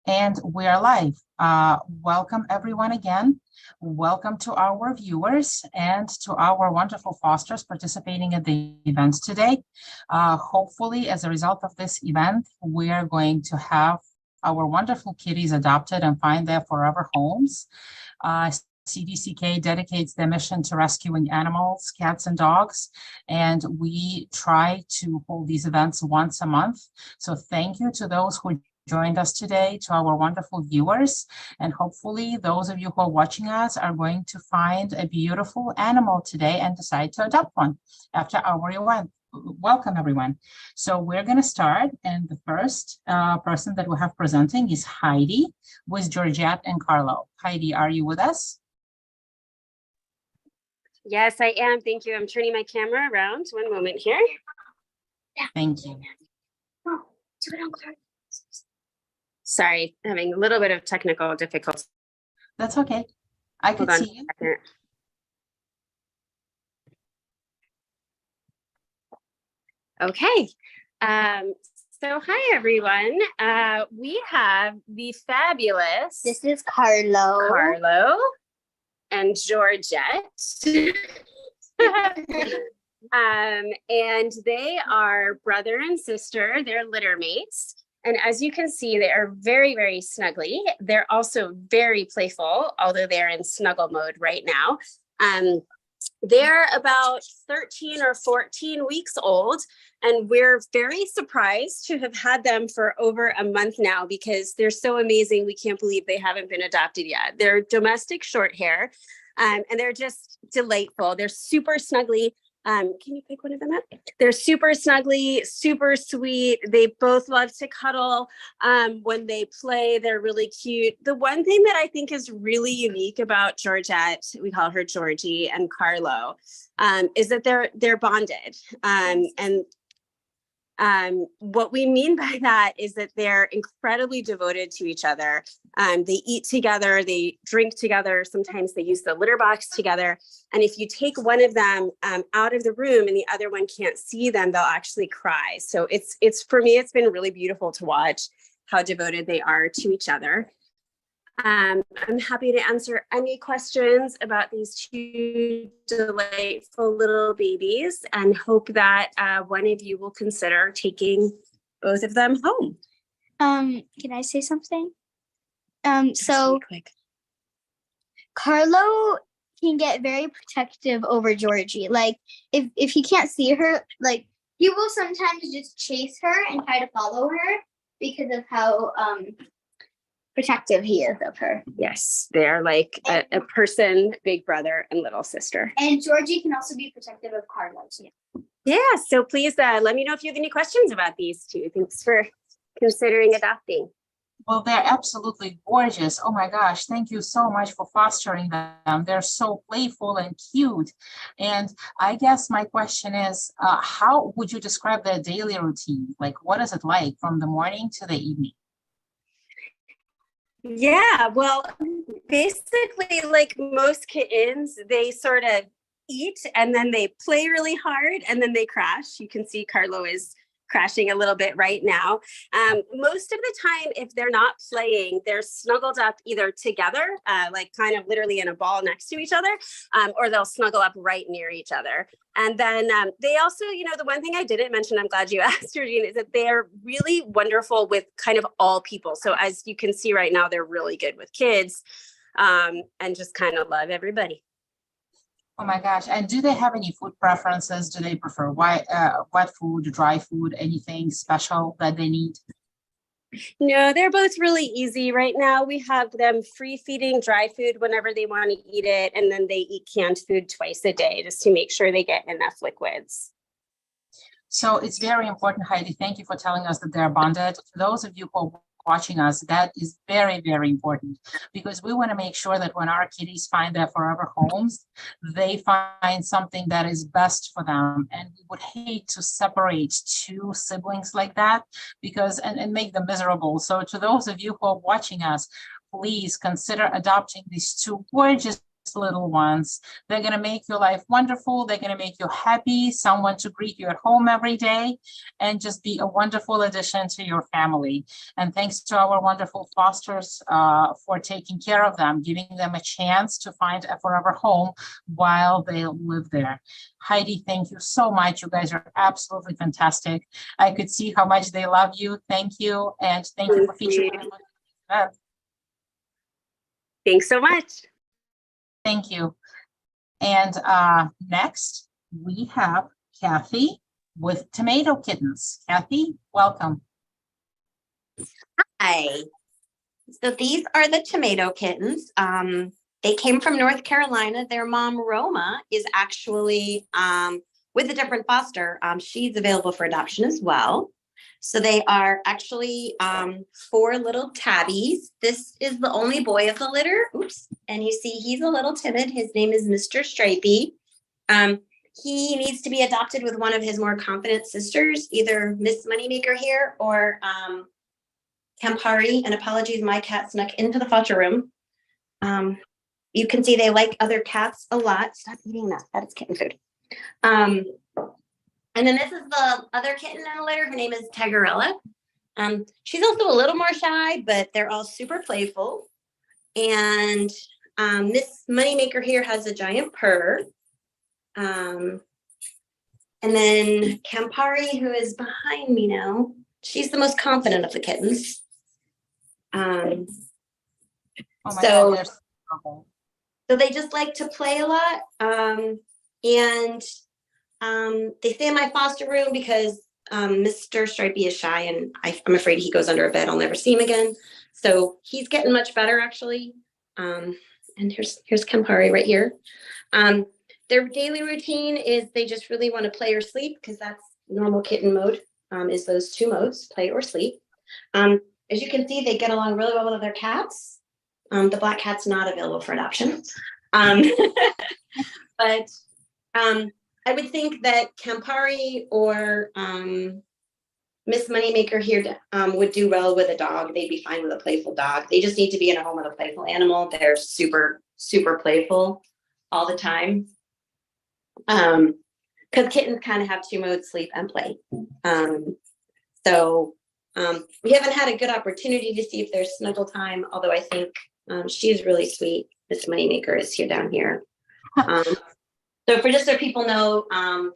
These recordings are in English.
And we're live. Welcome everyone again. Welcome to our viewers and to our wonderful fosters participating at the event today. Hopefully, as a result of this event, we are going to have our wonderful kitties adopted and find their forever homes. CDCK dedicates their mission to rescuing animals, cats and dogs, and we try to hold these events once a month. So thank you to those who joined us today, to our wonderful viewers, and hopefully those of you who are watching us are going to find a beautiful animal today and decide to adopt one after our event. Welcome everyone. So we're going to start, and the first person that we have presenting is Heidi with Georgette and Carlo. Heidi, are you with us? Yes, I am. Thank you. I'm turning my camera around. One moment here. Thank you. Sorry, having a little bit of technical difficulty. That's okay. I can see you. Okay. So hi, everyone. We have the fabulous. This is Carlo. And Georgette. And they are brother and sister. They're litter mates. And as you can see, they are very, very snuggly. They're also very playful, although they're in snuggle mode right now. They're about 13 or 14 weeks old, and we're very surprised to have had them for over a month now because they're so amazing. We can't believe they haven't been adopted yet. They're domestic short hair, and they're just delightful. They're super snuggly. Can you pick one of them up? They're super snuggly, super sweet. They both love to cuddle. When they play, they're really cute. The one thing that I think is really unique about Georgette, we call her Georgie, and Carlo, is that they're bonded. What we mean by that is that they're incredibly devoted to each other. They eat together, they drink together, sometimes they use the litter box together. And if you take one of them out of the room and the other one can't see them, they'll actually cry. So it's for me, it's been really beautiful to watch how devoted they are to each other. I'm happy to answer any questions about these two delightful little babies and hope that one of you will consider taking both of them home. Can I say something? So quick. Carlo can get very protective over Georgie. Like if he can't see her, like he will sometimes just chase her and try to follow her because of how protective he is of her. Yes, they're like a person, big brother and little sister. And Georgie can also be protective of Carlo. Yeah, so please let me know if you have any questions about these two. Thanks for considering adopting. Well, they're absolutely gorgeous. Oh my gosh, thank you so much for fostering them. They're so playful and cute. And I guess my question is, how would you describe their daily routine? Like, what is it like from the morning to the evening? Yeah, well, basically, like most kittens, they sort of eat and then they play really hard and then they crash. You can see Carlo is crashing a little bit right now. Most of the time, if they're not playing, they're snuggled up either together, like kind of literally in a ball next to each other, or they'll snuggle up right near each other. And then they also, the one thing I didn't mention, I'm glad you asked, Georgine, is that they're really wonderful with kind of all people. So as you can see right now, they're really good with kids and just kind of love everybody. Oh my gosh. And do they have any food preferences? Do they prefer wet food, dry food, anything special that they need? No, they're both really easy right now. We have them free feeding dry food whenever they want to eat it. And then they eat canned food twice a day just to make sure they get enough liquids. So it's very important, Heidi. Thank you for telling us that they're bonded. For those of you who are watching us, that is very, very important because we want to make sure that when our kitties find their forever homes, they find something that is best for them. And we would hate to separate two siblings like that because and make them miserable. So to those of you who are watching us, please consider adopting these two gorgeous little ones. They're going to make your life wonderful. They're going to make you happy, someone to greet you at home every day, and just be a wonderful addition to your family. And thanks to our wonderful fosters for taking care of them, giving them a chance to find a forever home while they live there. Heidi, thank you so much. You guys are absolutely fantastic. I could see how much they love you. Thank you. And thank you for featuring them. Thanks so much. Thank you. And next, we have Kathy with tomato kittens. Kathy, welcome. Hi. So these are the tomato kittens. They came from North Carolina. Their mom, Roma, is actually with a different foster. She's available for adoption as well. So they are actually 4 little tabbies. This is the only boy of the litter. Oops. And you see he's a little timid. His name is Mr. Stripey. He needs to be adopted with one of his more confident sisters, either Miss Moneymaker here or Campari. And apologies, my cat snuck into the foster room. You can see they like other cats a lot. Stop eating that. That is kitten food. And then this is the other kitten in the litter. Her name is Tigerella. She's also a little more shy, but they're all super playful. And Miss Moneymaker here has a giant purr. And then Campari, who is behind me now, she's the most confident of the kittens. Oh my So, God, so they just like to play a lot. And they stay in my foster room because Mr. Stripey is shy and I'm afraid he goes under a bed. I'll never see him again. So he's getting much better actually. And here's Campari right here. Their daily routine is they just really want to play or sleep because that's normal kitten mode, is those 2 modes, play or sleep. As you can see, they get along really well with other cats. The black cat's not available for adoption. But I would think that Campari or Miss Moneymaker here would do well with a dog. They'd be fine with a playful dog. They just need to be in a home with a playful animal. They're super, super playful all the time. Because kittens kind of have 2 modes, sleep and play. So we haven't had a good opportunity to see if there's snuggle time, although I think she's really sweet. Miss Moneymaker is here down here. So for just so people know,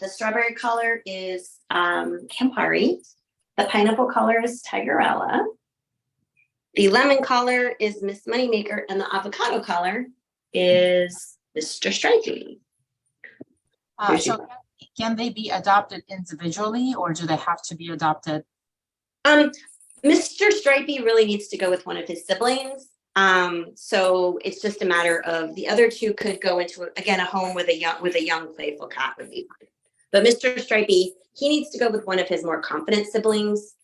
the strawberry color is Campari. The pineapple color is Tigerella. The lemon color is Miss Moneymaker, and the avocado color is Mr. Stripey. So can they be adopted individually or do they have to be adopted? Mr. Stripey really needs to go with one of his siblings. So it's just a matter of the other 2 could go into again a home with a young playful cat would be fine. But Mr. Stripey, he needs to go with one of his more confident siblings.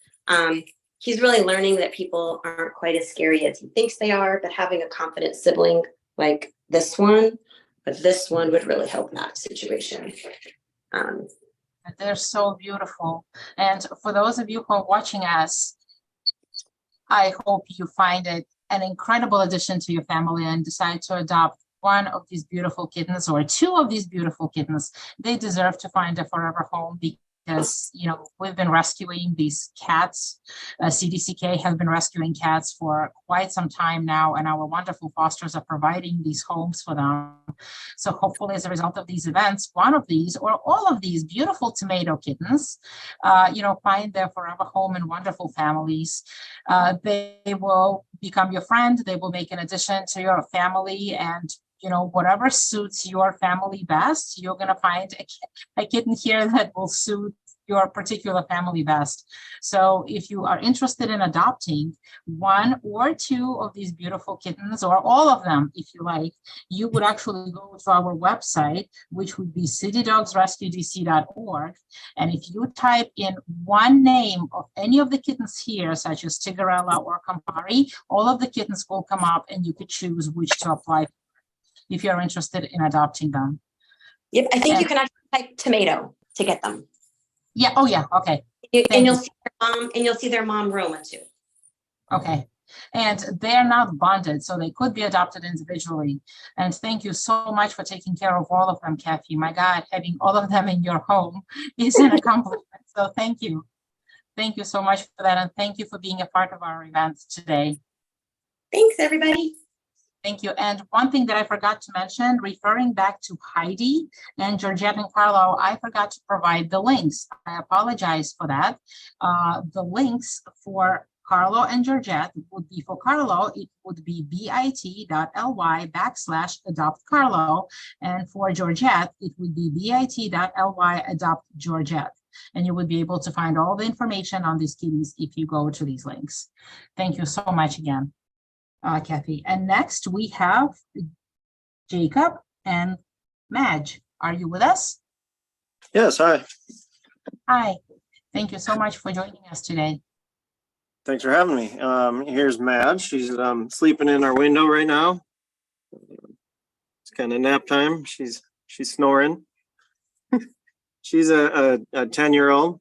He's really learning that people aren't quite as scary as he thinks they are, but having a confident sibling like this one would really help in that situation. They're so beautiful. And for those of you who are watching us, I hope you find it an incredible addition to your family and decide to adopt one of these beautiful kittens or 2 of these beautiful kittens. They deserve to find a forever home because, you know, we've been rescuing these cats. CDCK have been rescuing cats for quite some time now, and our wonderful fosters are providing these homes for them. So hopefully as a result of these events, one of these or all of these beautiful tomato kittens, you know, find their forever home in wonderful families. They will become your friend. They will make an addition to your family, and you know, whatever suits your family best, you're going to find a kitten here that will suit your particular family best. So if you are interested in adopting 1 or 2 of these beautiful kittens, or all of them, if you like, you would actually go to our website, which would be citydogsrescuedc.org. And if you type in one name of any of the kittens here, such as Tigerella or Campari, all of the kittens will come up and you could choose which to apply for if you're interested in adopting them. Yep, I think you can actually type tomato to get them. Yeah. Oh, yeah. Okay. And you'll see their mom, Roma too. Okay. And they're not bonded, so they could be adopted individually. And thank you so much for taking care of all of them, Kathy. My God, having all of them in your home is an accomplishment. So thank you. Thank you so much for that. And thank you for being a part of our event today. Thanks, everybody. Thank you. And one thing that I forgot to mention, referring back to Heidi and Georgette and Carlo, I forgot to provide the links. I apologize for that. The links for Carlo and Georgette would be, for Carlo, it would be bit.ly/adopt Carlo. And for Georgette, it would be bit.ly/adopt Georgette. And you would be able to find all the information on these kitties if you go to these links. Thank you so much again, Kathy. And next we have Jacob and Madge. Are you with us? Yes, hi. Hi. Thank you so much for joining us today. Thanks for having me. Here's Madge. She's sleeping in our window right now. It's kind of nap time. She's snoring. She's a 10-year-old.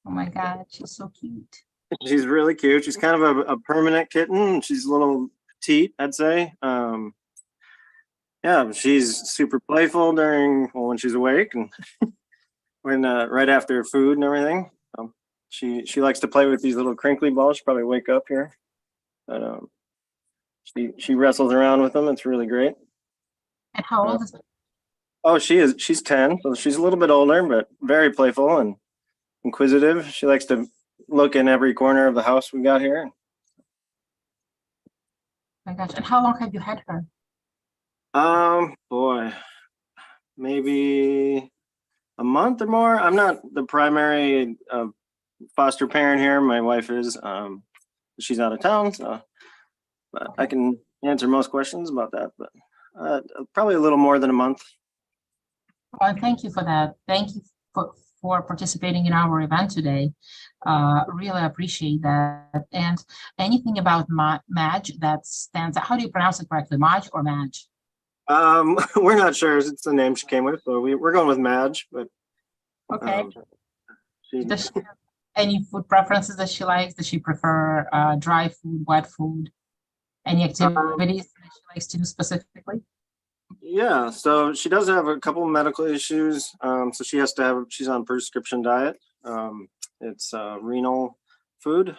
Oh my God, she's so cute. She's really cute. She's kind of a permanent kitten. She's a little petite, I'd say. Yeah, she's super playful when she's awake and when right after food and everything. She likes to play with these little crinkly balls. She'll probably wake up here. But she wrestles around with them. It's really great. And how old is Oh, she's 10, so she's a little bit older, but very playful and inquisitive. She likes to look in every corner of the house we got here. Oh my gosh, and how long have you had her? Boy, maybe a month or more. I'm not the primary foster parent here. My wife is. She's out of town, so but I can answer most questions about that. But probably a little more than a month. Well, thank you for that. Thank you for participating in our event today. Really appreciate that. And anything about Madge that stands out? How do you pronounce it correctly? Madge or Madge? We're not sure. It's the name she came with, so we're going with Madge. But okay. Does she have any food preferences that she likes? Does she prefer dry food, wet food? Any activities that she likes to do specifically? Yeah, so she does have a couple of medical issues. So she's on prescription diet. It's renal food.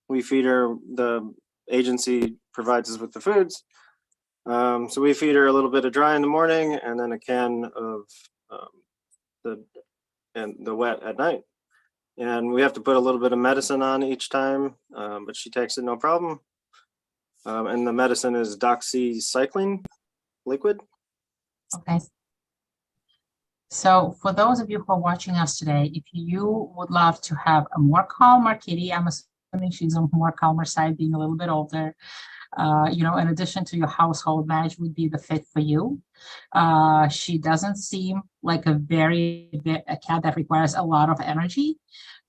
We feed her, the agency provides us with the foods. So we feed her a little bit of dry in the morning and then a can of the wet at night. And we have to put a little bit of medicine on each time, but she takes it no problem. And the medicine is doxycycline liquid. Okay. So for those of you who are watching us today, if you would love to have a more calmer kitty, I'm assuming she's on more calmer side, being a little bit older, in addition to your household, Madge would be the fit for you. She doesn't seem like a cat that requires a lot of energy.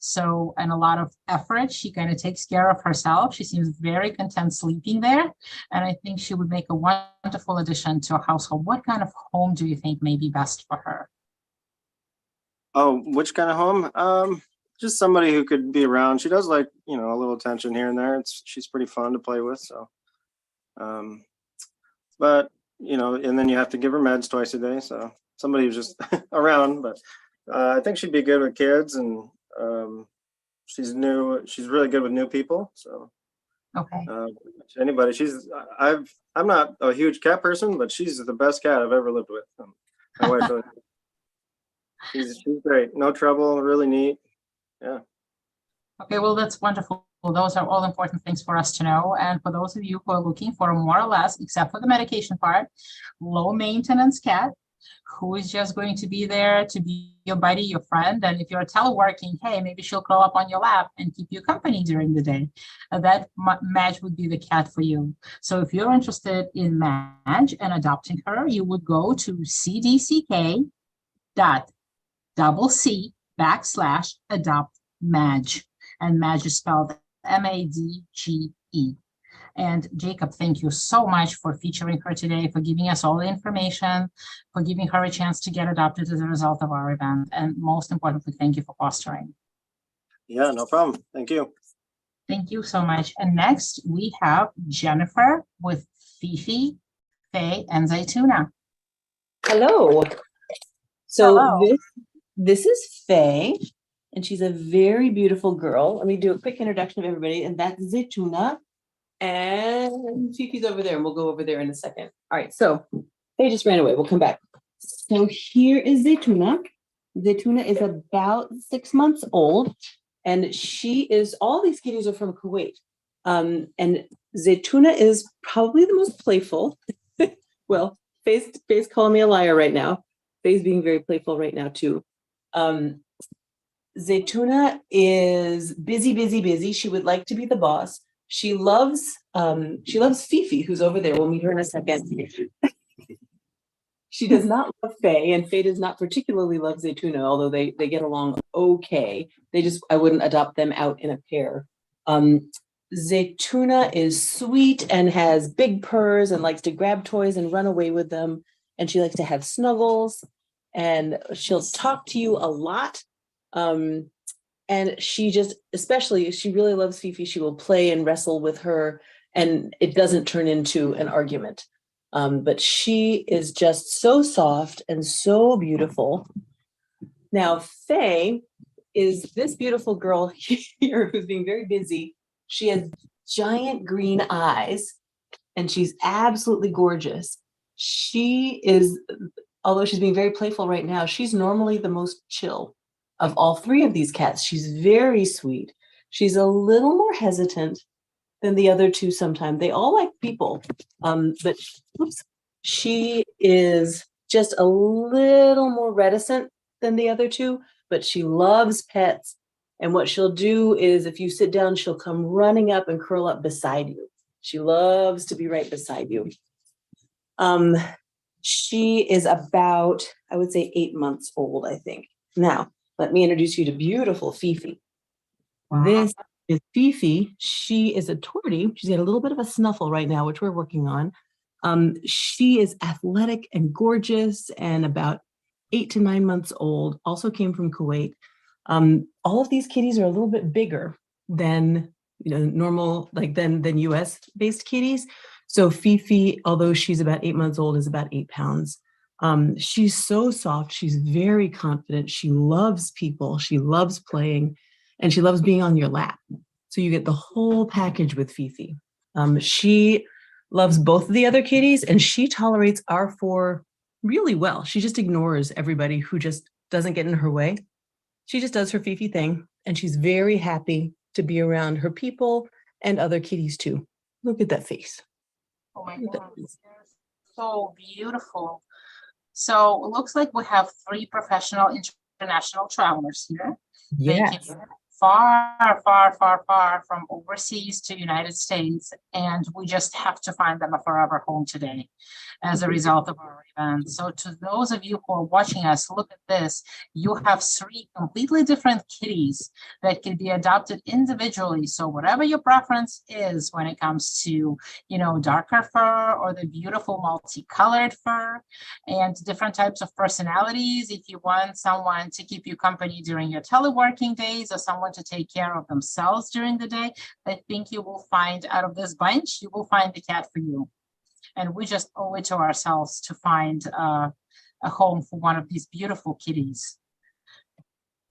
So, and a lot of effort. She kind of takes care of herself. She seems very content sleeping there. And I think she would make a wonderful addition to a household. What kind of home do you think may be best for her? Oh, which kind of home? Just somebody who could be around. She does like, a little attention here and there. She's pretty fun to play with. So, but, and then you have to give her meds twice a day. So somebody who's just around, but I think she'd be good with kids and she's really good with new people. So okay. Anybody, I'm not a huge cat person, but she's the best cat I've ever lived with. My wife, she's great. No trouble, really neat. Yeah. Okay, well, that's wonderful. Those are all important things for us to know. And for those of you who are looking for a more or less, except for the medication part, low maintenance cat who is just going to be there to be your buddy, your friend. And if you're teleworking, hey, maybe she'll curl up on your lap and keep you company during the day. That Madge would be the cat for you. So if you're interested in Madge and adopting her, you would go to cdck.cc/adopt Madge. And Madge is spelled MADGE. And Jacob, thank you so much for featuring her today, for giving us all the information, for giving her a chance to get adopted as a result of our event. And most importantly, thank you for fostering. Yeah, no problem. Thank you. Thank you so much. And next we have Jennifer with Fifi, Faye, and Zaytuna. Hello. So Hello. this is Faye, and she's a very beautiful girl. Let me do a quick introduction of everybody, and that's Zaytuna. And Fifi's over there, and we'll go over there in a second. All right, so Faye just ran away. We'll come back. So here is Zaytuna. Zaytuna is about 6 months old, and all these kitties are from Kuwait. And Zaytuna is probably the most playful. Well, Faye's calling me a liar right now. Faye's being very playful right now too. Zaytuna is busy. She would like to be the boss. She loves Fifi, who's over there. We'll meet her in a second. She does not love Faye, and Faye does not particularly love Zaytuna, although they get along okay. I wouldn't adopt them out in a pair. Zaytuna is sweet and has big purrs and likes to grab toys and run away with them. And she likes to have snuggles, and she'll talk to you a lot. And she really loves Fifi. She will play and wrestle with her, and it doesn't turn into an argument. But she is just so soft and so beautiful. Now, Faye is this beautiful girl here who's being very busy. She has giant green eyes, and she's absolutely gorgeous. Although she's being very playful right now, she's normally the most chill of all three of these cats. She's very sweet. She's a little more hesitant than the other two sometimes. They all like people, but she is just a little more reticent than the other two, but she loves pets. And what she'll do is if you sit down, she'll come running up and curl up beside you. She loves to be right beside you. She is about, I would say, 8 months old, I think. Now, let me introduce you to beautiful Fifi. Wow. This is Fifi. She is a tortie. She's got a little bit of a snuffle right now, which we're working on. She is athletic and gorgeous and about 8 to 9 months old, also came from Kuwait. All of these kitties are a little bit bigger than normal, than US based kitties. So Fifi, although she's about 8 months old, is about 8 pounds. She's so soft. She's very confident. She loves people. She loves playing, and she loves being on your lap. So you get the whole package with Fifi. She loves both of the other kitties, and she tolerates our 4 really well. She just ignores everybody who just doesn't get in her way. She just does her Fifi thing, and she's very happy to be around her people and other kitties too. Look at that face. Oh my God, so beautiful. So it looks like we have 3 professional international travelers here. Yes. They came far from overseas to United States, and we just have to find them a forever home today as a result of our event. So to those of you who are watching us, look at this. You have 3 completely different kitties that can be adopted individually. So whatever your preference is when it comes to, darker fur or the beautiful multicolored fur and different types of personalities. If you want someone to keep you company during your teleworking days or someone to take care of themselves during the day, I think you will find out of this bunch, you will find the cat for you. And we just owe it to ourselves to find a home for one of these beautiful kitties,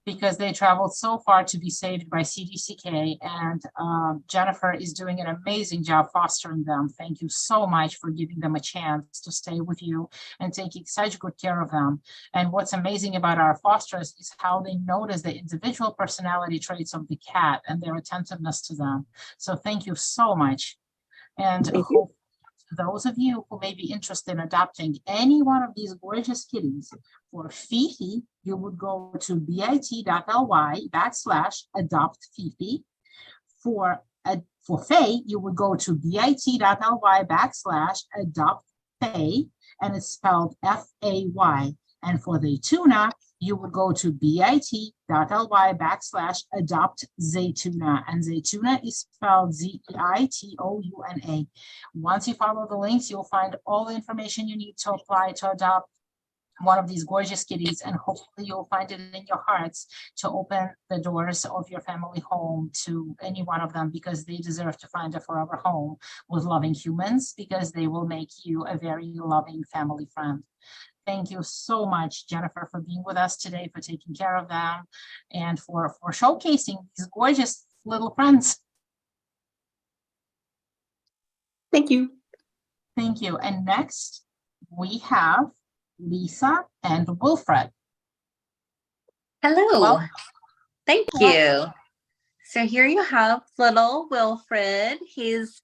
because they traveled so far to be saved by CDCK, and Jennifer is doing an amazing job fostering them. Thank you so much for giving them a chance to stay with you and taking such good care of them. And what's amazing about our fosters is how they notice the individual personality traits of the cat and their attentiveness to them. So thank you so much. And those of you who may be interested in adopting any one of these gorgeous kitties, for Fifi, you would go to bit.ly/adopt Fifi. For Faye, you would go to bit.ly/adopt Faye, and it's spelled F-A-Y. And for the tuna, you would go to bit.ly/adopt Zaytuna, and Zaytuna is spelled Z-E-I-T-O-U-N-A. Once you follow the links, you'll find all the information you need to apply to adopt one of these gorgeous kitties, and hopefully you'll find it in your hearts to open the doors of your family home to any one of them, because they deserve to find a forever home with loving humans, because they will make you a very loving family friend. Thank you so much, Jennifer, for being with us today, for taking care of them, and for showcasing these gorgeous little friends. Thank you. Thank you. And next we have Lisa and Wilfred. Hello. Welcome. Thank you. So here you have little Wilfred. He's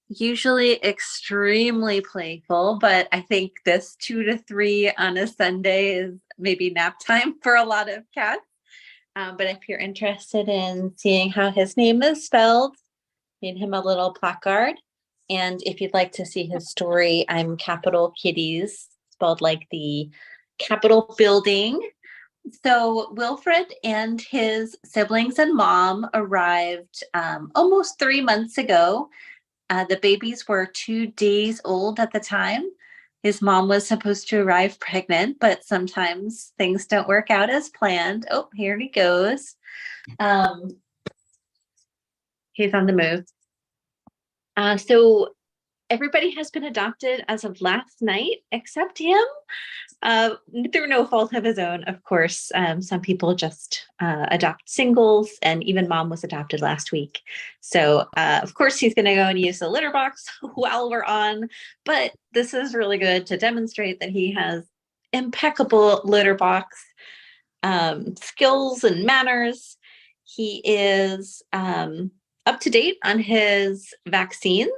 usually extremely playful, but I think this 2 to 3 on a Sunday is maybe nap time for a lot of cats. But if you're interested in seeing how his name is spelled, made him a little placard. And if you'd like to see his story, I'm Capital Kitties, spelled like the Capitol building. So Wilfred and his siblings and mom arrived almost 3 months ago. The babies were 2 days old at the time. His mom was supposed to arrive pregnant, but sometimes things don't work out as planned. Oh, here he goes. He's on the move. So everybody has been adopted as of last night, except him. Through no fault of his own, of course. Some people just adopt singles, and even mom was adopted last week. So, of course, he's going to go and use the litter box while we're on. But this is really good to demonstrate that he has impeccable litter box skills and manners. He is up to date on his vaccines.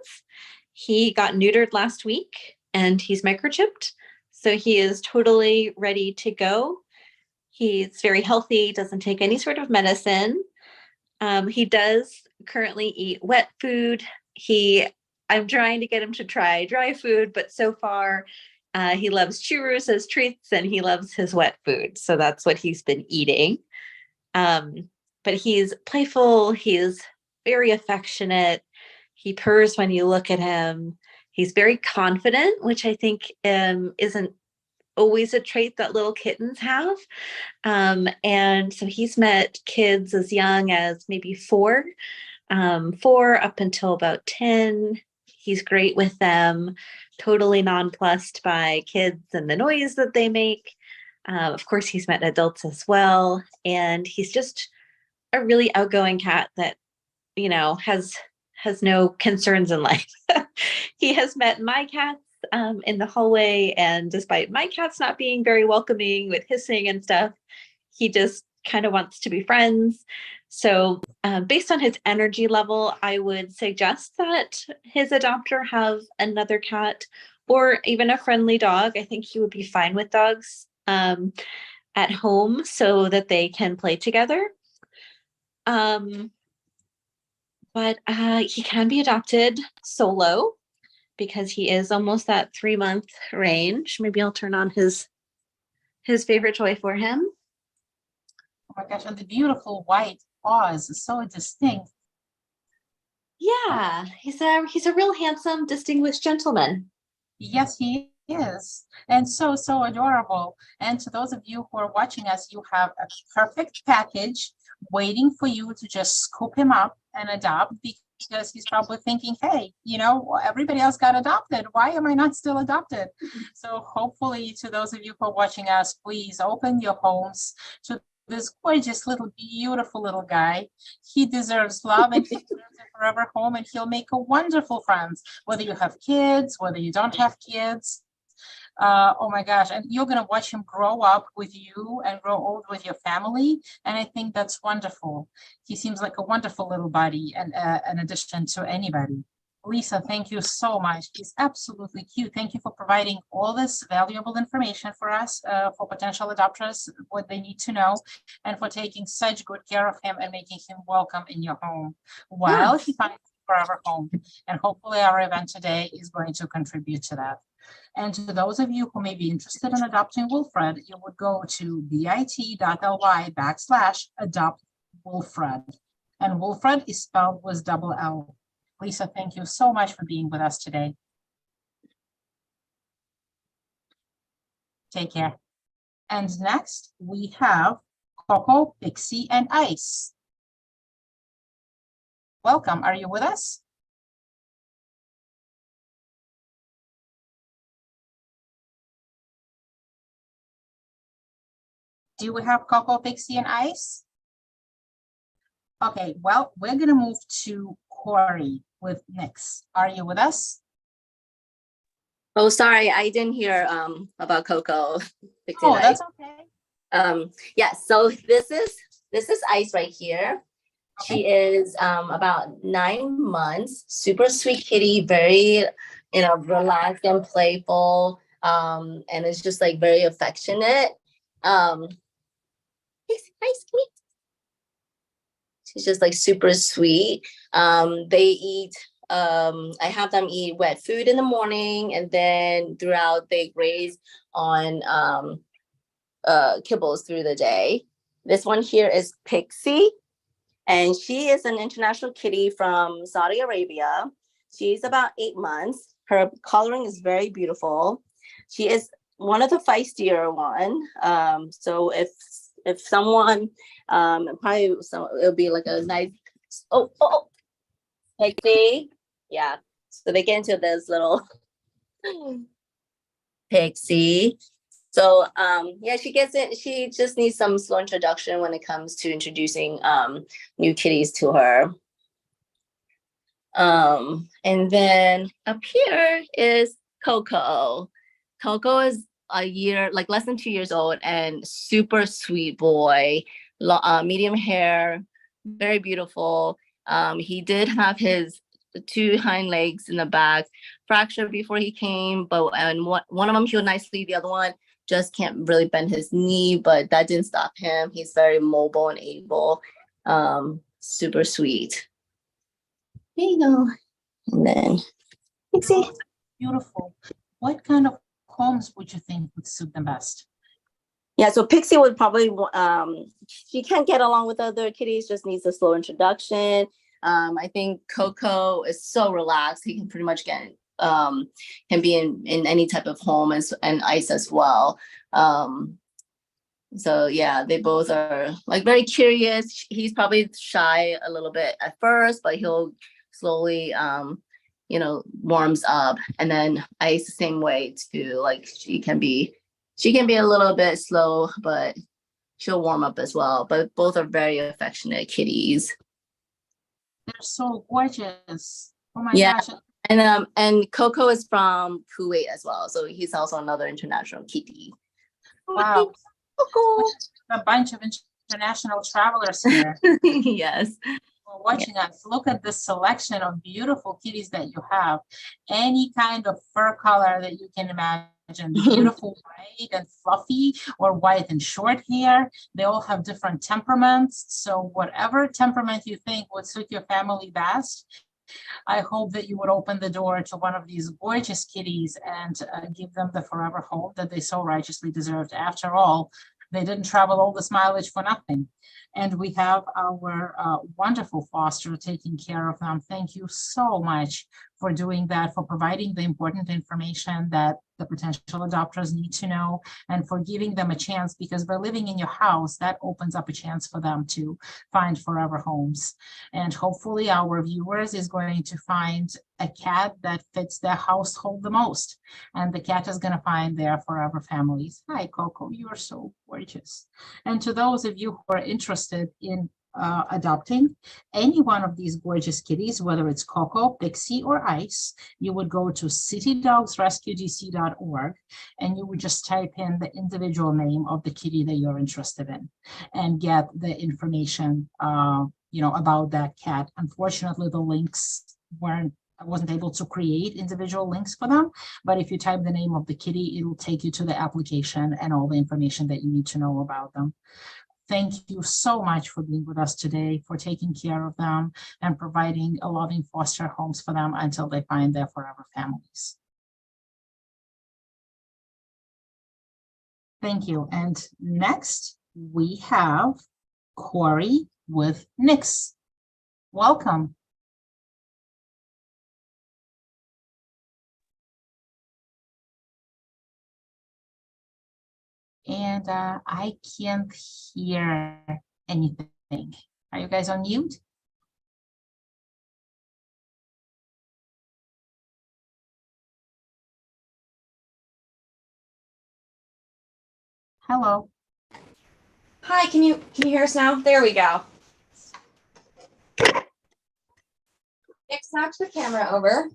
He got neutered last week, and he's microchipped. So he is totally ready to go. He's very healthy, doesn't take any sort of medicine. He does currently eat wet food. I'm trying to get him to try dry food, but so far he loves churros as treats, and he loves his wet food. So that's what he's been eating. But he's playful. He's very affectionate. He purrs when you look at him. He's very confident, which I think isn't always a trait that little kittens have. And so he's met kids as young as maybe 4 up until about 10. He's great with them, totally nonplussed by kids and the noise that they make. Of course, he's met adults as well. And he's just a really outgoing cat that, has no concerns in life. He has met my cats in the hallway, and despite my cats not being very welcoming with hissing and stuff, he just kind of wants to be friends. So based on his energy level, I would suggest that his adopter have another cat or even a friendly dog. I think he would be fine with dogs at home so that they can play together. But he can be adopted solo because he is almost that 3-month range. Maybe I'll turn on his favorite toy for him. Oh my gosh, and the beautiful white paws is so distinct. Yeah, he's a real handsome, distinguished gentleman. Yes, he is. And so adorable. And to those of you who are watching us, you have a perfect package waiting for you to just scoop him up and adopt, because he's probably thinking, hey, everybody else got adopted. Why am I not still adopted? So hopefully, to those of you who are watching us, please open your homes to this gorgeous little, beautiful little guy. He deserves love, and he deserves a forever home, and he'll make a wonderful friends, whether you have kids, whether you don't have kids. Oh my gosh, and you're going to watch him grow up with you and grow old with your family, and I think that's wonderful. He seems like a wonderful little buddy, and an addition to anybody. Lisa, thank you so much. He's absolutely cute. Thank you for providing all this valuable information for us, for potential adopters, what they need to know, and for taking such good care of him and making him welcome in your home while he finds a forever home. And hopefully our event today is going to contribute to that. And to those of you who may be interested in adopting Wilfred, you would go to bit.ly/adopt Wilfred. And Wilfred is spelled with double L. Lisa, thank you so much for being with us today. Take care. And next we have Coco, Pixie, and Ice. Welcome. Are you with us? Do we have Coco, Pixie, and Ice? Okay, well, we're going to move to Corey with Nix. Are you with us? Oh, sorry, I didn't hear about Coco. Oh, that's okay. Yeah, so this is Ice right here. Okay. She is about 9 months, super sweet kitty, very relaxed and playful, and it's just like very affectionate. Ice, come here. She's just like super sweet. They eat, I have them eat wet food in the morning, and then throughout they graze on kibbles through the day. This one here is Pixie, and she is an international kitty from Saudi Arabia. She's about 8 months. Her coloring is very beautiful. She is one of the feistier one. So if someone probably it'll be like a nice Pixie. Yeah. So they get into this little Pixie. So yeah, she gets it. She just needs some slow introduction when it comes to introducing new kitties to her. And then up here is Coco. Coco is a year, like less than 2 years old, and super sweet boy, medium hair, very beautiful. He did have his 2 hind legs in the back fractured before he came, but one of them healed nicely. The other one just can't really bend his knee, but that didn't stop him. He's very mobile and able. Super sweet. There you go. And then Pixie. Beautiful. What kind of homes would you think would suit them best? Yeah, so Pixie would probably, she can't get along with other kitties, just needs a slow introduction. I think Coco is so relaxed. He can pretty much get, can be in any type of home, and Ice as well. So yeah, they both are like very curious. He's probably shy a little bit at first, but he'll slowly, warms up. And then Ice the same way too. Like she can be a little bit slow, but she'll warm up as well. But both are very affectionate kitties. They're so gorgeous. Oh my Yeah. gosh. And Coco is from Kuwait as well, so he's also another international kitty. Wow. Coco. A bunch of international travelers here. Yes. Watching us. Look at the selection of beautiful kitties that you have. Any kind of fur color that you can imagine. The beautiful white and fluffy, or white and short hair. They all have different temperaments. So whatever temperament you think would suit your family best, I hope that you would open the door to one of these gorgeous kitties and give them the forever home that they so righteously deserved. After all, they didn't travel all this mileage for nothing. And we have our wonderful foster taking care of them. Thank you so much for doing that, for providing the important information that the potential adopters need to know, and for giving them a chance, because by living in your house, that opens up a chance for them to find forever homes. And hopefully our viewers is going to find a cat that fits their household the most, and the cat is going to find their forever families. Hi, Coco, you are so gorgeous. And to those of you who are interested in adopting any one of these gorgeous kitties, whether it's Coco, Pixie, or Ice, you would go to citydogsrescuedc.org and you would just type in the individual name of the kitty that you're interested in and get the information about that cat. Unfortunately, the links I wasn't able to create individual links for them, but if you type the name of the kitty, it will take you to the application and all the information that you need to know about them. Thank you so much for being with us today, for taking care of them and providing a loving foster homes for them until they find their forever families. Thank you. And next we have Corey with Nix. Welcome. And I can't hear anything. Are you guys on mute? Hello. Hi, can you hear us now? There we go. Nick, switch the camera over.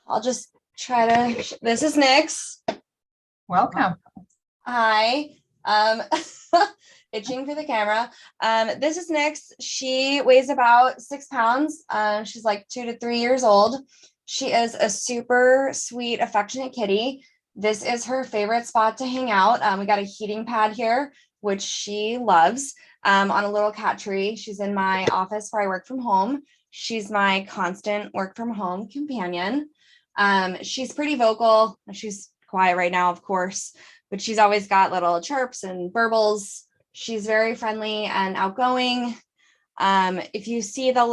I'll just try to. This is Nyx. Welcome. Hi. Itching for the camera. This is Nyx. She weighs about 6 pounds. She's like 2 to 3 years old. She is a super sweet, affectionate kitty. This is her favorite spot to hang out. We got a heating pad here, which she loves, on a little cat tree. She's in my office where I work from home. She's my constant work from home companion. She's pretty vocal. She's quiet right now, of course, but she's always got little chirps and burbles. She's very friendly and outgoing. If you see the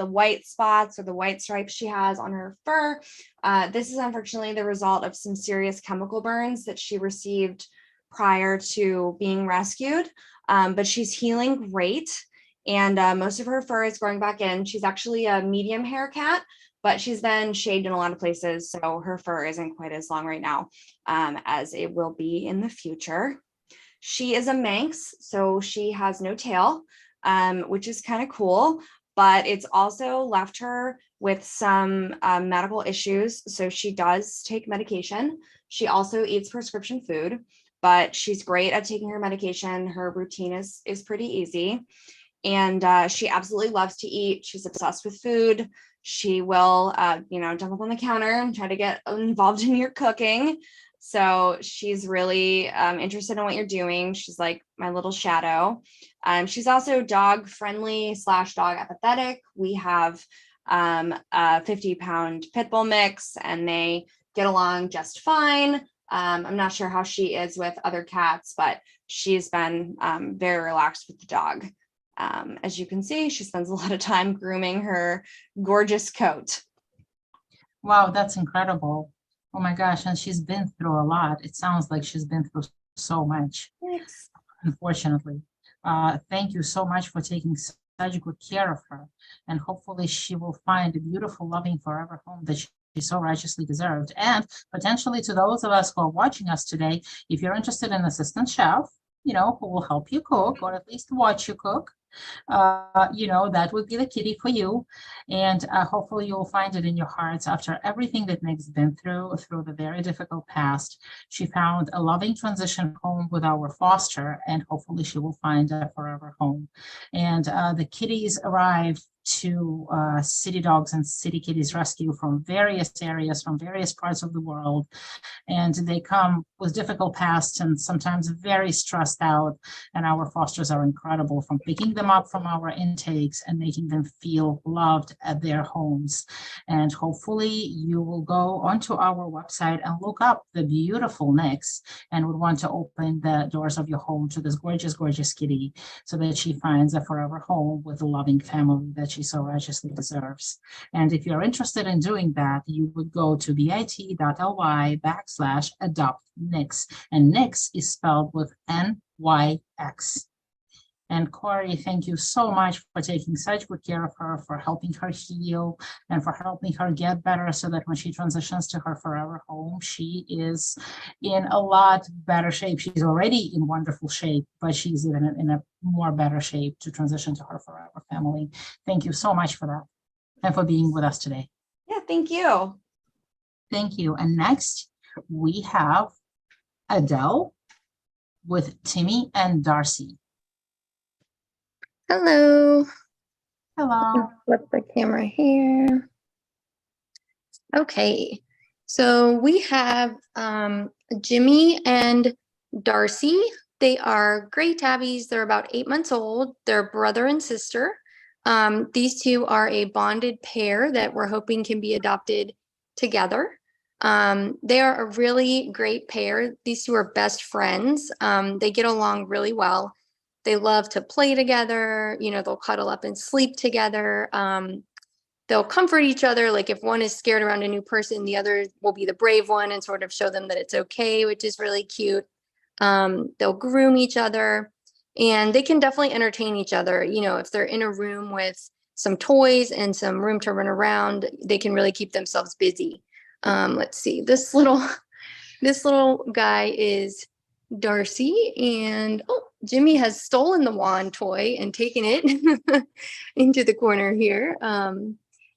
white spots or the white stripes she has on her fur, this is unfortunately the result of some serious chemical burns that she received prior to being rescued. But she's healing great. And most of her fur is growing back in. She's actually a medium hair cat, but she's been shaved in a lot of places. So her fur isn't quite as long right now as it will be in the future. She is a Manx, so she has no tail, which is kind of cool, but it's also left her with some medical issues. So she does take medication. She also eats prescription food, but she's great at taking her medication. Her routine is pretty easy. And she absolutely loves to eat. She's obsessed with food. She will, jump up on the counter and try to get involved in your cooking. So she's really interested in what you're doing. She's like my little shadow. She's also dog friendly / dog apathetic. We have a 50-pound pit bull mix and they get along just fine. I'm not sure how she is with other cats, but she's been very relaxed with the dog. As you can see, she spends a lot of time grooming her gorgeous coat. Wow, that's incredible. Oh my gosh, and she's been through a lot. It sounds like she's been through so much, Yes. unfortunately. Thank you so much for taking such good care of her. And hopefully she will find a beautiful, loving forever home that she so righteously deserved. And potentially to those of us who are watching us today, if you're interested in an assistant chef, who will help you cook or at least watch you cook, that would be the kitty for you. And hopefully you'll find it in your hearts after everything that Nick's been through the very difficult past. She found a loving transition home with our foster, and hopefully she will find a forever home. And the kitties arrived to City Dogs and City Kitties Rescue from various areas, from various parts of the world. And they come with difficult pasts and sometimes very stressed out. And our fosters are incredible, from picking them up from our intakes and making them feel loved at their homes. And hopefully you will go onto our website and look up the beautiful Nyx and would want to open the doors of your home to this gorgeous, gorgeous kitty so that she finds a forever home with a loving family that she so righteously deserves. And if you're interested in doing that, you would go to bit.ly/adopt Nyx, and Nyx is spelled with NYX. And Corey, thank you so much for taking such good care of her, for helping her heal, and for helping her get better so that when she transitions to her forever home, she is in a lot better shape. She's already in wonderful shape, but she's even in a more better shape to transition to her forever family. Thank you so much for that and for being with us today. Yeah, thank you. Thank you. And next we have Adele with Timmy and Darcy. Hello. Hello. Flip the camera here. Okay, so we have Jimmy and Darcy. They are gray tabbies. They're about 8 months old. They're brother and sister. These two are a bonded pair that we're hoping can be adopted together. They are a really great pair. These two are best friends. They get along really well. They love to play together. They'll cuddle up and sleep together. they'll comfort each other. Like if one is scared around a new person, the other will be the brave one and sort of show them that it's okay, which is really cute. They'll groom each other, and they can definitely entertain each other. You know, if they're in a room with some toys and some room to run around, they can really keep themselves busy. Let's see, this little guy is Darcy, and oh, Jimmy has stolen the wand toy and taken it into the corner here.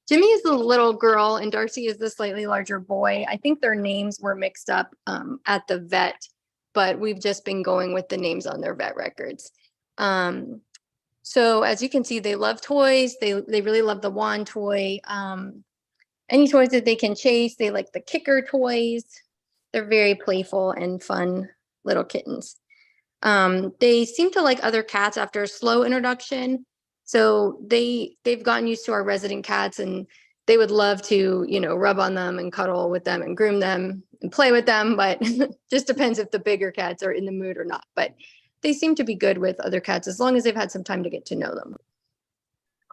Jimmy is the little girl and Darcy is the slightly larger boy. I think their names were mixed up at the vet, but we've just been going with the names on their vet records. So as you can see, they love toys. They really love the wand toy. Any toys that they can chase. They like the kicker toys. They're very playful and fun little kittens. They seem to like other cats after a slow introduction. So they've gotten used to our resident cats, and they would love to, you know, rub on them and cuddle with them and groom them and play with them, but just depends if the bigger cats are in the mood or not. But they seem to be good with other cats as long as they've had some time to get to know them.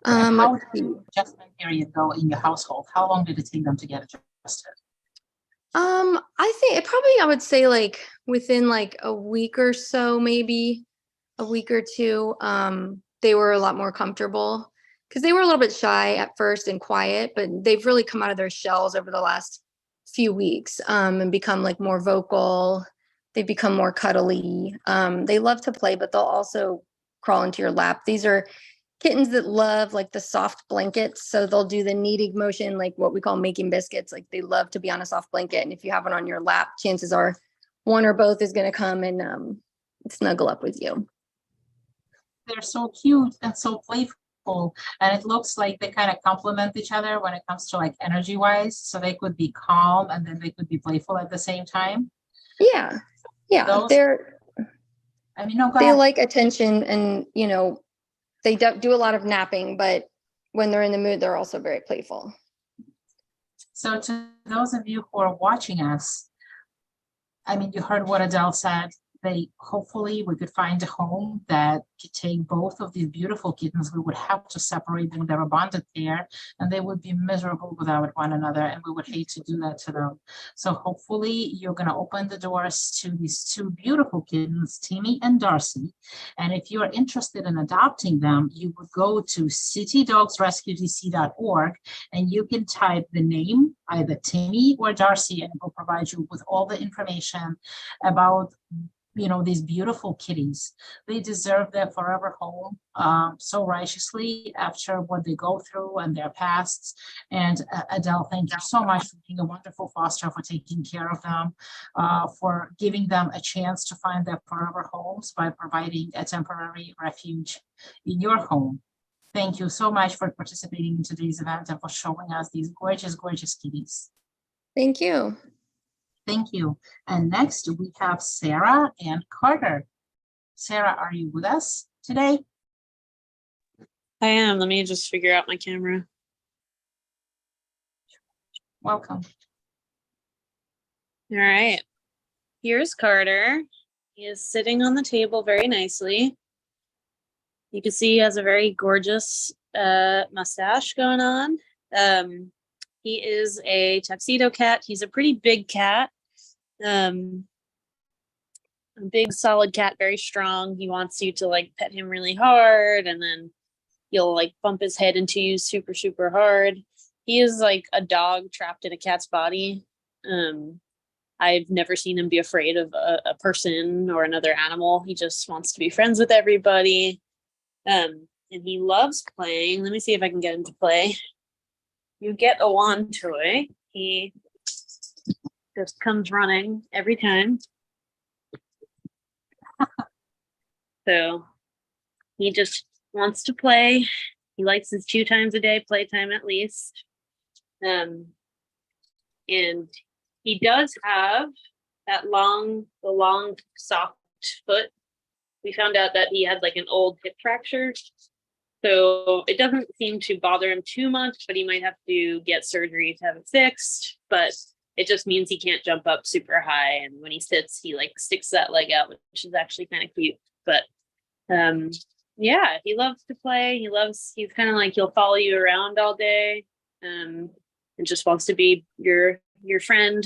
How did the adjustment period go in your household? How long did it take them to get adjusted? I think it probably, I would say like within like a week or so, maybe a week or two, they were a lot more comfortable because they were a little bit shy at first and quiet, but they've really come out of their shells over the last few weeks, and become like more vocal. They become more cuddly. They love to play, but they'll also crawl into your lap. These are kittens that love like the soft blankets. So they'll do the kneading motion, like what we call making biscuits. Like they love to be on a soft blanket. And if you have one on your lap, chances are one or both is going to come and snuggle up with you. They're so cute and so playful. And it looks like they kind of complement each other when it comes to like energy wise. So they could be calm and then they could be playful at the same time. Yeah. Yeah. Those, I mean, no, go they ahead. like attention, and, you know, they do a lot of napping, but when they're in the mood, they're also very playful. So to those of you who are watching us, I mean, you heard what Adele said. Hopefully we could find a home that could take both of these beautiful kittens. We would have to separate them. They're a bonded pair and they would be miserable without one another, and we would hate to do that to them. So hopefully you're going to open the doors to these two beautiful kittens, Timmy and Darcy. And if you're interested in adopting them, you would go to citydogsrescuedc.org and you can type the name, either Timmy or Darcy, and it will provide you with all the information about, you know, these beautiful kitties. They deserve their forever home so righteously after what they go through and their pasts. And Adele, thank you so much for being a wonderful foster, for taking care of them, for giving them a chance to find their forever homes by providing a temporary refuge in your home. Thank you so much for participating in today's event and for showing us these gorgeous, gorgeous kitties. Thank you. Thank you. And next we have Sarah and Carter. Sarah, are you with us today? I am. Let me just figure out my camera. Welcome. All right. Here's Carter. He is sitting on the table very nicely. You can see he has a very gorgeous mustache going on. He is a tuxedo cat. He's a pretty big cat. A big solid cat, very strong. He wants you to like pet him really hard, and then he'll like bump his head into you super, super hard. He is like a dog trapped in a cat's body. I've never seen him be afraid of a person or another animal. He just wants to be friends with everybody. And he loves playing. Let me see if I can get him to play. You get a wand toy. He just comes running every time. So he just wants to play. He likes his 2 times a day playtime at least. And he does have that long soft foot. We found out that he had like an old hip fracture. So it doesn't seem to bother him too much, but he might have to get surgery to have it fixed. But it just means he can't jump up super high. And when he sits, he like sticks that leg out, which is actually kind of cute. But yeah, he loves to play. He's kind of like, he'll follow you around all day. and just wants to be your friend.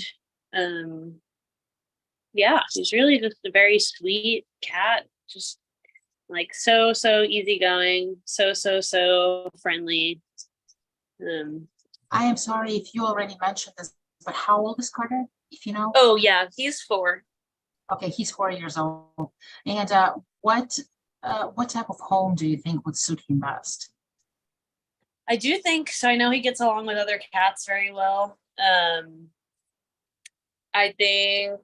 Yeah, he's really just a very sweet cat, just like so easygoing, so friendly. I am sorry if you already mentioned this, but how old is Carter, if you know? Oh yeah, he's 4. Okay, he's 4 years old. And what type of home do you think would suit him best? I do think so. I know he gets along with other cats very well. I think,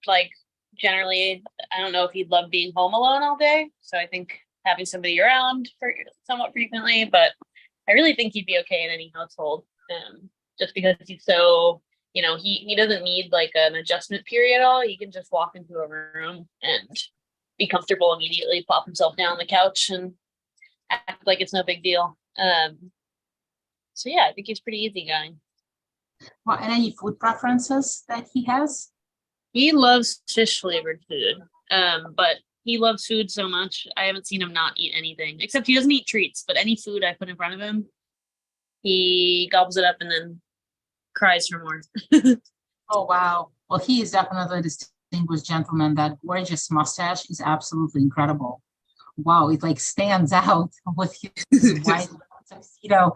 like, generally, I don't know if he'd love being home alone all day. So I think having somebody around for somewhat frequently, but I really think he'd be okay in any household. Just because he's so, he doesn't need like an adjustment period at all. He can just walk into a room and be comfortable immediately, pop himself down on the couch and act like it's no big deal. So yeah, I think he's pretty easygoing. Well, and any food preferences that he has? He loves fish flavored food, but he loves food so much. I haven't seen him not eat anything, except he doesn't eat treats, but any food I put in front of him, he gobbles it up and then cries for more. Oh, wow. Well, he is definitely a distinguished gentleman. That gorgeous mustache is absolutely incredible. Wow, it like stands out with his white tuxedo.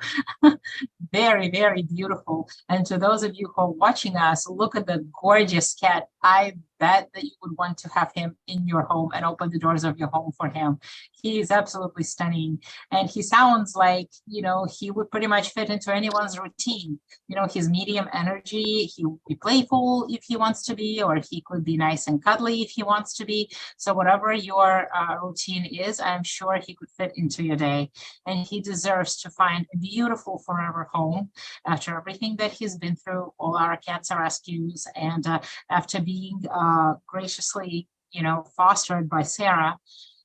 Very, very beautiful. And to those of you who are watching us, look at the gorgeous cat. I bet that you would want to have him in your home and open the doors of your home for him. He is absolutely stunning. And he sounds like, he would pretty much fit into anyone's routine. His medium energy, he would be playful if he wants to be, or he could be nice and cuddly if he wants to be. So whatever your routine is, I'm sure he could fit into your day. And he deserves to find a beautiful forever home after everything that he's been through, all our cats are rescues, and after being graciously, fostered by Sarah.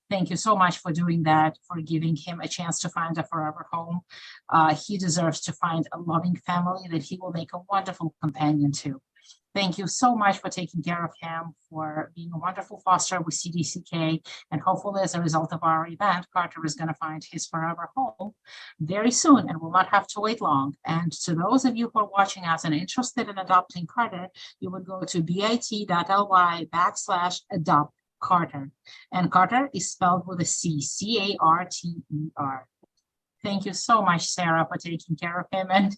Thank you so much for doing that, for giving him a chance to find a forever home. He deserves to find a loving family that he will make a wonderful companion to. Thank you so much for taking care of him, for being a wonderful foster with CDCK, and hopefully as a result of our event, Carter is going to find his forever home very soon and will not have to wait long. And to those of you who are watching us and interested in adopting Carter, you would go to bit.ly/adopt Carter. And Carter is spelled with a C, C-A-R-T-E-R. Thank you so much, Sarah, for taking care of him. And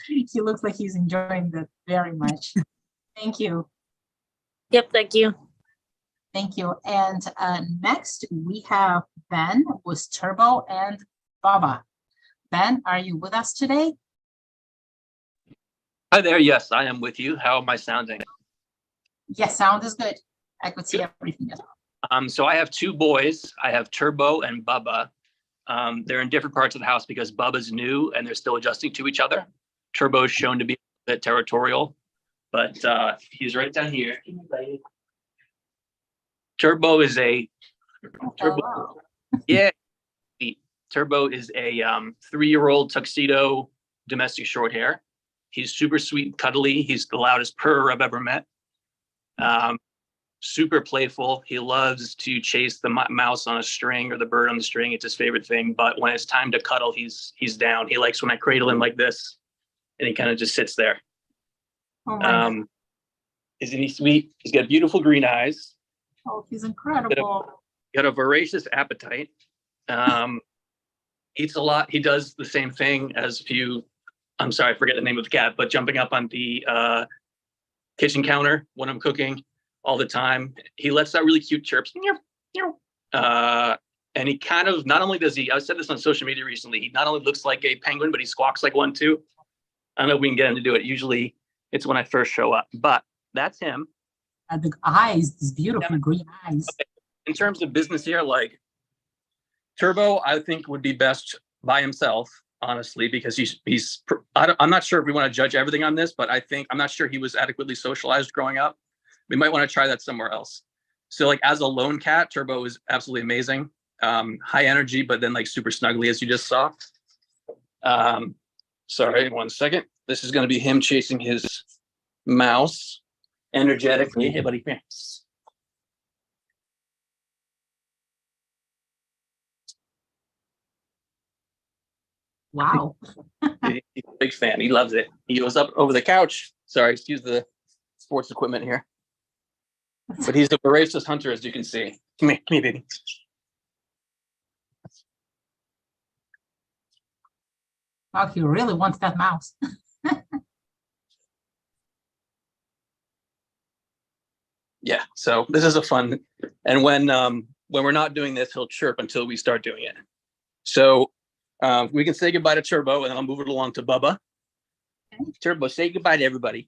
he looks like he's enjoying that very much. Thank you. Yep, thank you. Thank you. And next we have Ben with Turbo and Baba. Ben, are you with us today? Hi there. Yes, I am with you. How am I sounding? Yes, sound is good. I could see everything as well. So I have 2 boys. I have Turbo and Bubba. They're in different parts of the house because Bubba's new and they're still adjusting to each other. Turbo is shown to be a bit territorial, but he's right down here. Turbo is a yeah. Turbo is a 3-year-old tuxedo domestic short hair. He's super sweet and cuddly. He's the loudest purr I've ever met. Super playful. He loves to chase the mouse on a string or the bird on the string. It's his favorite thing. But when it's time to cuddle, he's down. He likes when I cradle him like this, and he kind of just sits there. Isn't he sweet? He's got beautiful green eyes. Oh, he's incredible. Got a voracious appetite. Eats a lot. He does the same thing as I'm sorry, I forget the name of the cat, but jumping up on the kitchen counter when I'm cooking all the time. He lets out really cute chirps. And he kind of, not only does he, I said this on social media recently, he not only looks like a penguin, but he squawks like one too. I don't know if we can get him to do it. Usually it's when I first show up, but that's him. The eyes, these beautiful green eyes. Okay. In terms of business here, like Turbo, I think would be best by himself, honestly, because I'm not sure if we want to judge everything on this, but I'm not sure he was adequately socialized growing up. We might want to try that somewhere else. So like as a lone cat, Turbo is absolutely amazing. High energy, but then like super snuggly, as you just saw. Sorry, one second. This is going to be him chasing his mouse energetically. Hey, buddy, come here. Wow. He's a big fan. He loves it. He goes up over the couch. Sorry, excuse the sports equipment here. But he's a voracious hunter, as you can see. Come here, baby. Wow, he really wants that mouse. Yeah, so this is a fun, and when we're not doing this, he'll chirp until we start doing it. So we can say goodbye to Turbo, and then I'll move it along to Bubba. Okay. Turbo, say goodbye to everybody.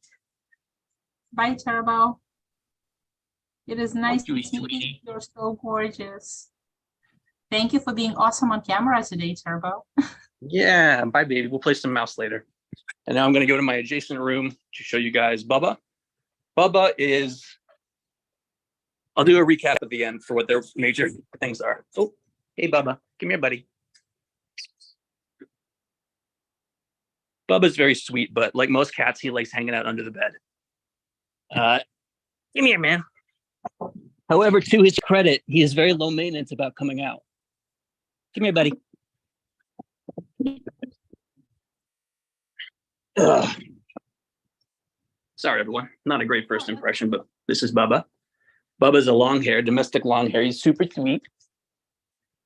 Bye, Turbo. It is nice to see you. You're so gorgeous. Thank you for being awesome on camera today, Turbo. Yeah, bye, baby. We'll play some mouse later. And now I'm going to go to my adjacent room to show you guys Bubba. Bubba is, I'll do a recap at the end for what their major things are. Oh, hey, Bubba. Come here, buddy. Bubba's very sweet, but like most cats, he likes hanging out under the bed. Come here, man. However, to his credit, he is very low maintenance about coming out. Come here, buddy. Ugh. Sorry, everyone. Not a great first impression, but this is Bubba. Bubba's a long hair, domestic long hair. He's super sweet.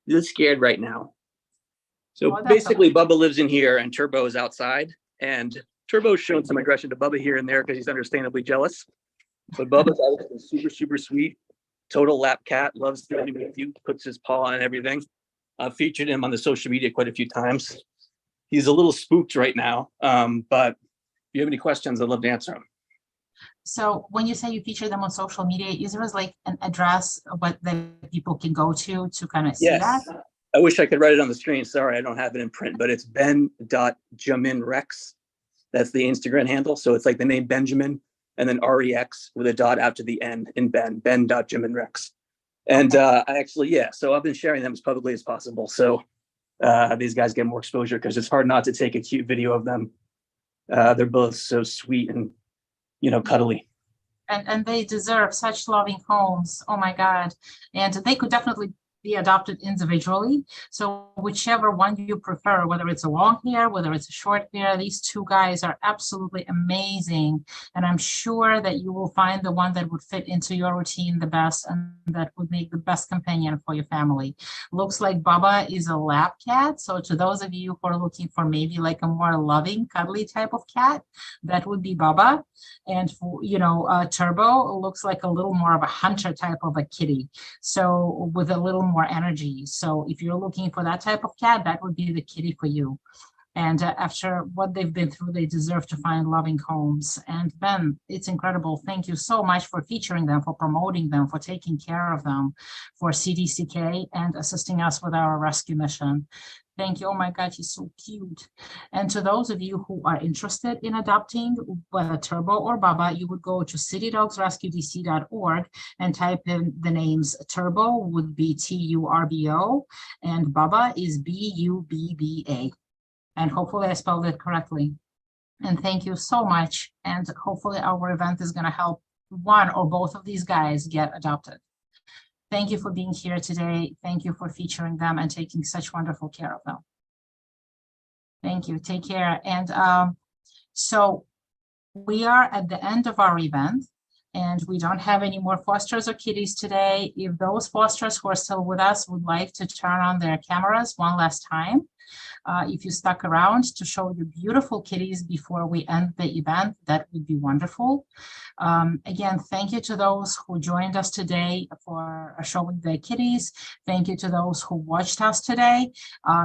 He's scared right now. So basically, Bubba lives in here and Turbo is outside. And Turbo's shown some aggression to Bubba here and there because he's understandably jealous. But Bubba's always super, super sweet. Total lap cat, loves to with you, puts his paw on everything. I've featured him on the social media quite a few times. He's a little spooked right now, but if you have any questions, I'd love to answer them. So when you say you feature them on social media, is there like an address what the people can go to kind of see that? I wish I could write it on the screen. Sorry, I don't have it in print, but it's ben.jaminrex. That's the Instagram handle. So it's like the name Benjamin and then REX with a dot out to the end in ben.jaminrex. And I actually, so I've been sharing them as publicly as possible. So these guys get more exposure because it's hard not to take a cute video of them. They're both so sweet and, cuddly. And they deserve such loving homes. Oh my God. And they could definitely be adopted individually. So whichever one you prefer, whether it's a long hair, whether it's a short hair, these two guys are absolutely amazing. And I'm sure that you will find the one that would fit into your routine the best and that would make the best companion for your family. Looks like Bubba is a lap cat. So to those of you who are looking for maybe like a more loving, cuddly type of cat, that would be Bubba. And for, Turbo looks like a little more of a hunter type of a kitty. So with a little more energy. So if you're looking for that type of cat, that would be the kitty for you. And after what they've been through, they deserve to find loving homes. And Ben, it's incredible. Thank you so much for featuring them, for promoting them, for taking care of them, for CDCK and assisting us with our rescue mission. Thank you. Oh my God, he's so cute. And to those of you who are interested in adopting, whether Turbo or Bubba, you would go to citydogsrescuedc.org and type in the names. Turbo would be TURBO and Bubba is BUBBA. And hopefully I spelled it correctly. And thank you so much. And hopefully our event is going to help one or both of these guys get adopted. Thank you for being here today. Thank you for featuring them and taking such wonderful care of them. Thank you. Take care. And so we are at the end of our event and we don't have any more fosters or kitties today. If those fosters who are still with us would like to turn on their cameras one last time, if you stuck around to show your beautiful kitties before we end the event, that would be wonderful. Again, thank you to those who joined us today for showing their kitties. Thank you to those who watched us today.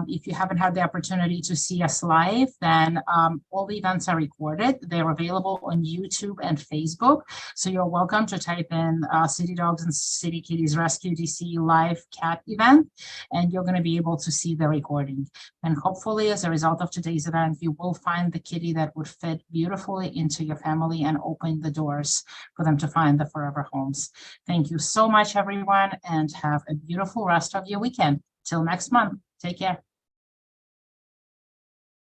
If you haven't had the opportunity to see us live, then all the events are recorded. They're available on YouTube and Facebook. So you're welcome to type in City Dogs and City Kitties Rescue DC live cat event, and you're going to be able to see the recording. And hopefully, as a result of today's event, you will find the kitty that would fit beautifully into your family and open the doors for them to find the forever homes. Thank you so much, everyone, and have a beautiful rest of your weekend. Till next month, take care.